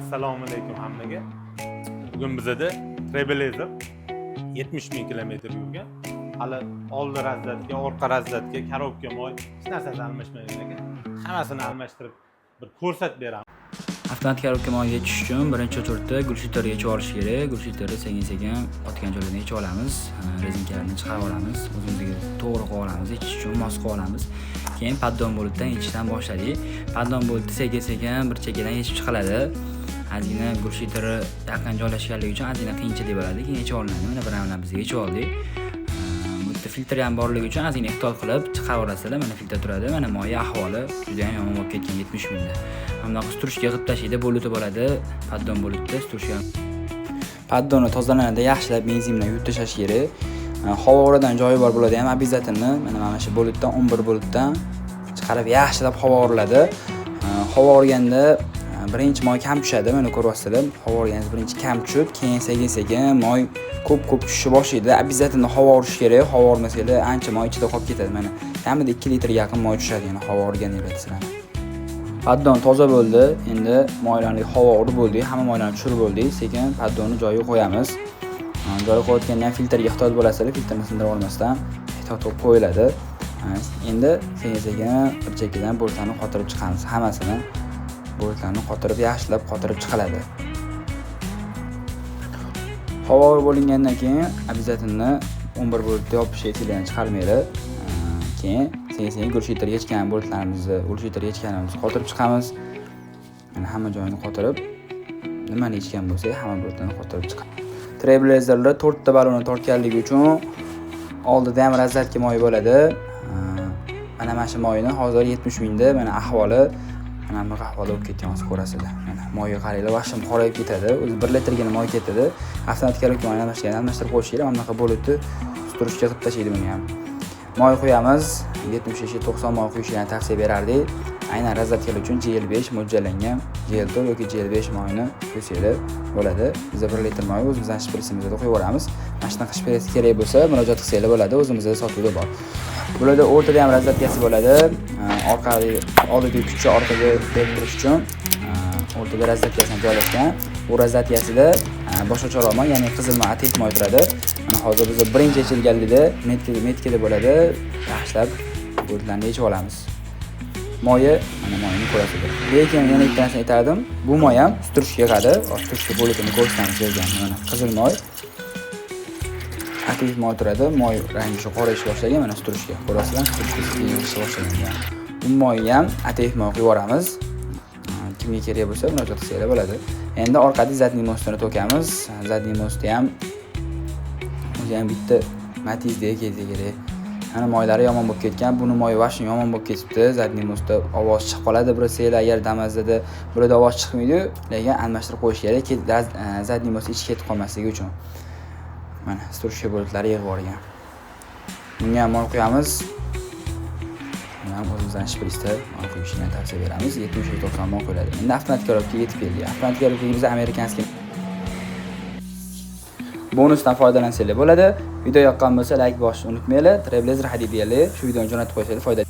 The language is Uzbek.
Assalomu alaykum hammaga. Bugun bizda Trailblazer 70 ming kilometr yurgan. Hali oldi razdatga, orqa razdatga, korobka moy hech narsasi almashmagan ekan. Hammasini almashtirib bir ko'rsatib beraman. Avtomatik korobka moyiga tushish uchun birinchi o'chirtda gulshiterga yechib olish kerak. Gulshiterni sekin-sekin qotgan joylardan yechib olamiz. Rezinkalarni chiqarib olamiz. O'zimizga to'g'ri qilib olamiz. Yechish uchun mos qilib olamiz. Keyin paddon boltdan yechishdan boshladik. Paddon bolti sekin-sekin bir chekkadan yechib chiqiladi. Ozgina gulshiteri yaqin joylashganligi uchun ozgina qiyinchilik bo'ladi. Keyin yechib olinadi. Mana bilan biz yechib oldik. Bu yerda filtr ham borligi uchun ozgina ehtiyot qilib chiqaraverasizlar. Mana filtr turadi. Mana moyi ahvoli juda ham yomon bo'lib ketgan 70 mingda. Mana strushka qilib tashlaydi, bo'liti bo'ladi. Paddon bo'litda strushka. Paddonni tozalanadi, yaxshilab benzin bilan yuvib tashlash kerak. Havo o'radan joyi bor bo'ladi ham обязательно. Mana shu bo'litdan 11 bo'litdan chiqarib yaxshilab havo o'riladi. Havo o'rganda birinchi moy kam tushadi, mana ko'ryapsizlar. Havo o'rganda birinchi kam tushib, keyin sekin-sekin moy ko'p tushishni boshlaydi. Обязательно havo o'rish kerak. Havo o'rmasanglar ancha moy ichida qolib ketadi. Mana kamida 2 litrga yaqin moy tushadi, yana havo o'rganinglar sizlar. Paddon toza bo'ldi. Endi moylarni havo urib bo'ldik, hamma moylarni tushirib bo'ldik. Sekin paddonni joyiga qo'yamiz. Joyiga qo'yotgandan filtrga ehtiyot bo'lasizlar, filtrni sindirib olmasdan ehtiyot qilib qo'yiladi. Endi sekin-sekin bir chekkadan boltlarni qotirib chiqamiz. Hammasini boltlarni qotirib yaxshilab qotirib chiqiladi. Havo urib bo'lingandan keyin обязательно 11 boltni yopish etilgan chiqarmaydi. Keyin sekin-sekin gulshiterga yechgan boltlarimizni, gulshiterga yechganimizni qotirib chiqamiz. Mana hamma joyini qotirib, nimani yechgan bo'lsa, hamma boltlarni qotirib chiqamiz. Trailblazerda 4 ta balonni tortganligi uchun oldida ham razzatka moyi bo'ladi. Mana shu moyini hozir 70 mingda mana ahvoli mana bu ahvolda bo'lib ketganini ko'rasizlar. Mana moyga qaranglar, vashim qorayib ketadi. O'zi 1 litrga moy ketadi. Avtomatik korobka moyini almashtirib qo'yish kerak. Mana bunaqa bo'libdi. Strushka qilib tashlaydi buni ham. Moy qo'yamiz. 70-90 moy qo'yishni tavsiya berardik. Aynan razatkalar uchun GL5 mo'ljallangan GL4 yoki GL5 moyini qo'ysangiz bo'ladi. Biz 1 litr moy o'zimizdan shprisimizda qo'yaveramiz. Mana shunaqa shpris kerak bo'lsa, murojaat qilsangiz bo'ladi. O'zimizda sotuvda bor. Bularda o'rtada ham razatkasi bo'ladi. Oldida kuchni orqaga bertirish uchun o'rtada razatkasi joylashgan. Bu razatkasida boshqa choroma, ya'ni qizilma ateş moy turadi. Mana hozir biz birinchi yechilganligida metkada bo'ladi. Yaxshilab bo'ltlarni yechib olamiz. Moyi, mana moyini ko'rasizlar. Lekin yana ikkita narsani aytardim. Bu moy ham strushka qadi. Strushka bo'litini ko'rsatamiz bergan. Mana qizil moy. Ateş moy turadi. Moy rangi shu qorayishga boshlagan, mana strushka. Ko'rasizlar, strushka yig'ishga boshlagan. Bu moyni ham ateş moy qo'yib yuboramiz. Kimga kerak bo'lsa, murojaat qilsangiz bo'ladi. Endi orqada zadniy mostini to'kamiz. Zadniy mosti ham o'zi ham bitta matizdek kelsa kerak. Ana moylari yomon bo'lib ketgan. Buni moyi vashing yomon bo'lib ketibdi. Zadniy mostda ovoz chiqib qoladi. Biroz agar damazdada burada ovoz chiqmaydi, lekin almashtirib qo'yish kerak. Zadniy most ichga ketib qolmasligi uchun. Mana strushka bo'litlari yig'ib olgan. Bunga ham moy qo'yamiz. Buni ham o'zimizdan shprisda moy qo'yishni tavsiya beramiz. 70-90 moy qo'yiladi. Endi avtomatik korobkaga yetib keldik. Avtomatik korobkamizda amerikanskiy bonusdan foydalansanglar bo'ladi. Video yoqqan bo'lsa like bosishni unutmanglar. Trailblazer hadiyali shu videoni jo'natib qo'ysanglar foyda